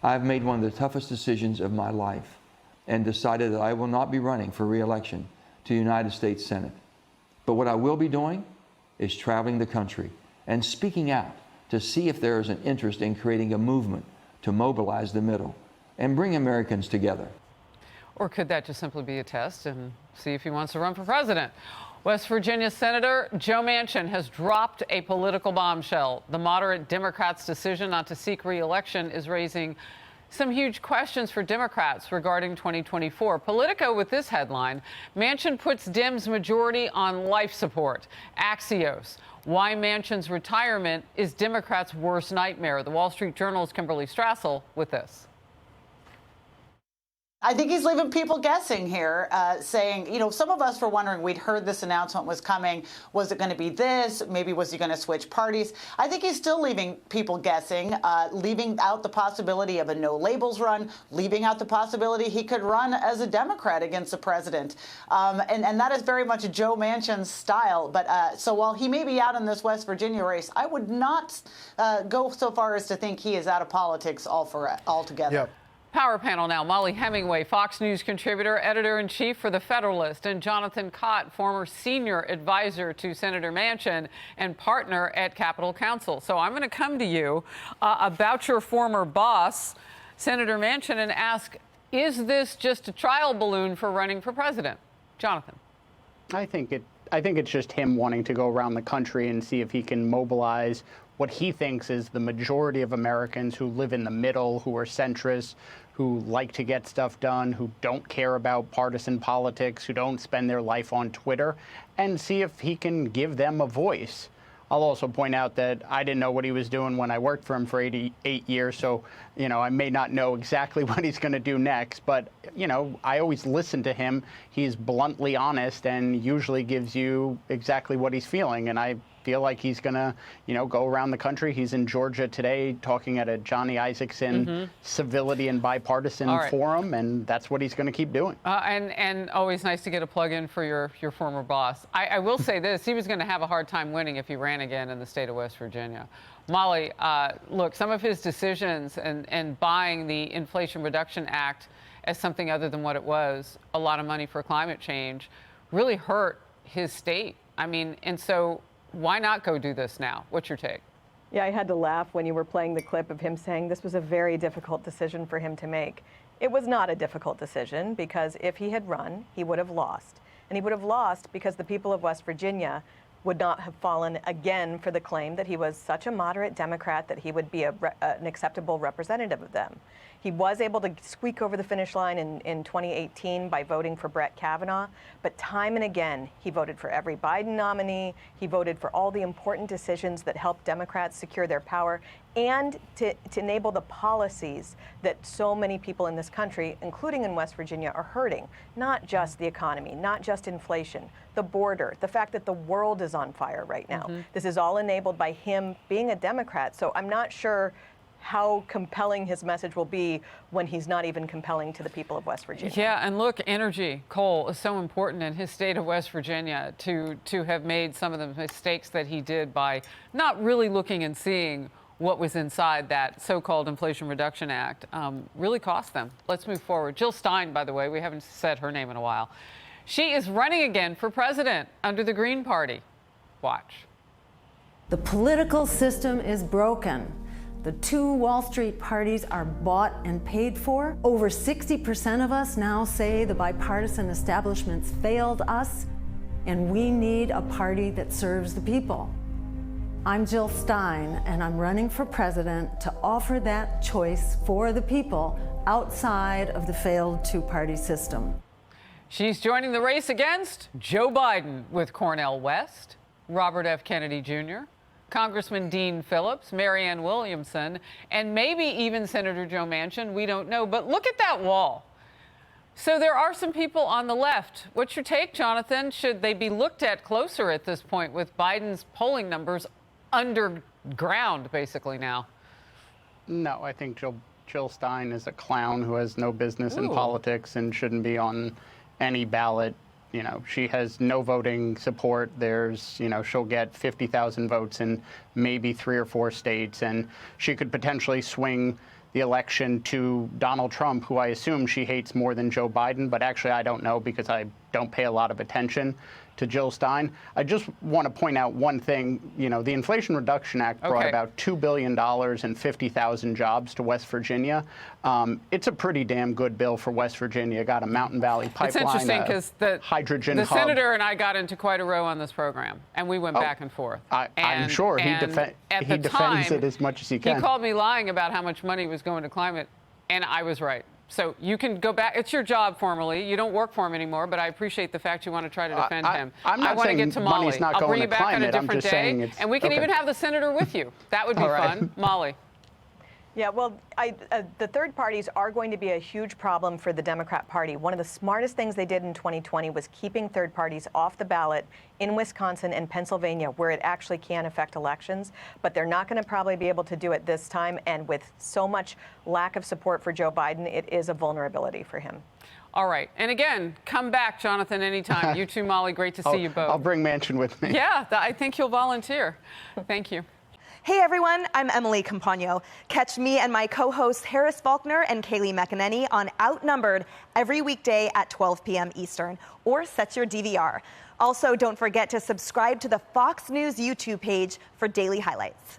I've made one of the toughest decisions of my life and decided that I will not be running for re-election to the United States Senate. But what I will be doing is traveling the country and speaking out to see if there is an interest in creating a movement to mobilize the middle and bring Americans together. Or could that just simply be a test and see if he wants to run for president? West Virginia Senator Joe Manchin has dropped a political bombshell. The moderate Democrats' decision not to seek re-election is raising some huge questions for Democrats regarding 2024. Politico with this headline: Manchin puts Dems' majority on life support. Axios: why Manchin's retirement is Democrats' worst nightmare. The Wall Street Journal's Kimberly Strassel with this. I think he's leaving people guessing here, saying, you know, some of us were wondering, we'd heard this announcement was coming. Was it going to be this? Maybe was he going to switch parties? I think he's still leaving people guessing, leaving out the possibility of a no labels run, leaving out the possibility he could run as a Democrat against the president. And that is very much Joe Manchin's style. But so while he may be out in this West Virginia race, I would not go so far as to think he is out of politics altogether. Yep. Power panel now. Mollie Hemingway, Fox News contributor, editor-in-chief for The Federalist, and Jonathan Kott, former senior advisor to Senator Manchin and partner at Capitol Counsel. So I'm going to come to you about your former boss, Senator Manchin, and ask, is this just a trial balloon for running for president? Jonathan. I think it's just him wanting to go around the country and see if he can mobilize what he thinks is the majority of Americans who live in the middle, who are centrist, who like to get stuff done, who don't care about partisan politics, who don't spend their life on Twitter, and see if he can give them a voice. I'll also point out that I didn't know what he was doing when I worked for him for 88 years, so, you know, I may not know exactly what he's going to do next, but, you know, I always listen to him. He's bluntly honest and usually gives you exactly what he's feeling, and I feel like he's going to, you know, go around the country. He's in Georgia today talking at a Johnny Isaacson civility and bipartisan forum, and that's what he's going to keep doing. And always nice to get a plug in for your former boss. I will say this, he was going to have a hard time winning if he ran again in the state of West Virginia. Mollie, look, some of his decisions and buying the Inflation Reduction Act as something other than what it was, a lot of money for climate change, really hurt his state. I mean, and so why not go do this now? What's your take? Yeah, I had to laugh when you were playing the clip of him saying this was a very difficult decision for him to make. It was not a difficult decision, because if he had run, he would have lost. And he would have lost because the people of West Virginia would not have fallen again for the claim that he was such a moderate Democrat that he would be an acceptable representative of them. He was able to squeak over the finish line in 2018 by voting for Brett Kavanaugh, but time and again, he voted for every Biden nominee. He voted for all the important decisions that help Democrats secure their power and to enable the policies that so many people in this country, including in West Virginia, are hurting. Not just the economy, not just inflation, the border, the fact that the world is on fire right now. This is all enabled by him being a Democrat. So I'm not sure how compelling his message will be when he's not even compelling to the people of West Virginia. Yeah, and look, energy, coal is so important in his state of West Virginia. To have made some of the mistakes that he did by not really looking and seeing what was inside that so-called Inflation Reduction Act really cost them. Let's move forward. Jill Stein, by the way, we haven't said her name in a while. She is running again for president under the Green Party. Watch. The political system is broken. The two Wall Street parties are bought and paid for. Over 60% of us now say the bipartisan establishment's failed us, and we need a party that serves the people. I'm Jill Stein, and I'm running for president to offer that choice for the people outside of the failed two-party system. She's joining the race against Joe Biden with Cornel West, Robert F. Kennedy Jr., Congressman Dean Phillips, Marianne Williamson, and maybe even Senator Joe Manchin. We don't know. But look at that wall. So there are some people on the left. What's your take, Jonathan? Should they be looked at closer at this point with Biden's polling numbers underground, basically, now? No, I think Jill Stein is a clown who has no business in politics and shouldn't be on any ballot. You know, she has no voting support. There's, you know, she'll get 50,000 votes in maybe 3 or 4 states, and she could potentially swing the election to Donald Trump, who I assume she hates more than Joe Biden, but actually I don't know because I don't pay a lot of attention to Jill Stein. I just want to point out one thing. You know, the Inflation Reduction Act brought about $2 billion and 50,000 jobs to West Virginia. It's a pretty damn good bill for West Virginia. Got a Mountain Valley pipeline, it's interesting because the hydrogen hub. senator and I got into quite a row on this program, and we went back and forth. I'm sure he defends it as much as he can. He called me lying about how much money was going to climate, and I was right. So you can go back. It's your job formally. You don't work for him anymore, but I appreciate the fact you want to try to defend him. I'm not I want to saying get to Mollie. money's not I'll going bring to you back on a climate. I'm different just day, saying it's and we can even have the senator with you. That would be fun. Mollie. Yeah, well, the third parties are going to be a huge problem for the Democrat Party. One of the smartest things they did in 2020 was keeping third parties off the ballot in Wisconsin and Pennsylvania, where it actually can affect elections. But they're not going to probably be able to do it this time. And with so much lack of support for Joe Biden, it is a vulnerability for him. All right. And again, come back, Jonathan, anytime. You too, Mollie. Great to see you both. I'll bring Manchin with me. Yeah, I think he'll volunteer. Thank you. Hey everyone, I'm Emily Campagno. Catch me and my co-hosts Harris Faulkner and Kaylee McEnany on Outnumbered every weekday at 12 p.m. Eastern, or set your DVR. Also, don't forget to subscribe to the Fox News YouTube page for daily highlights.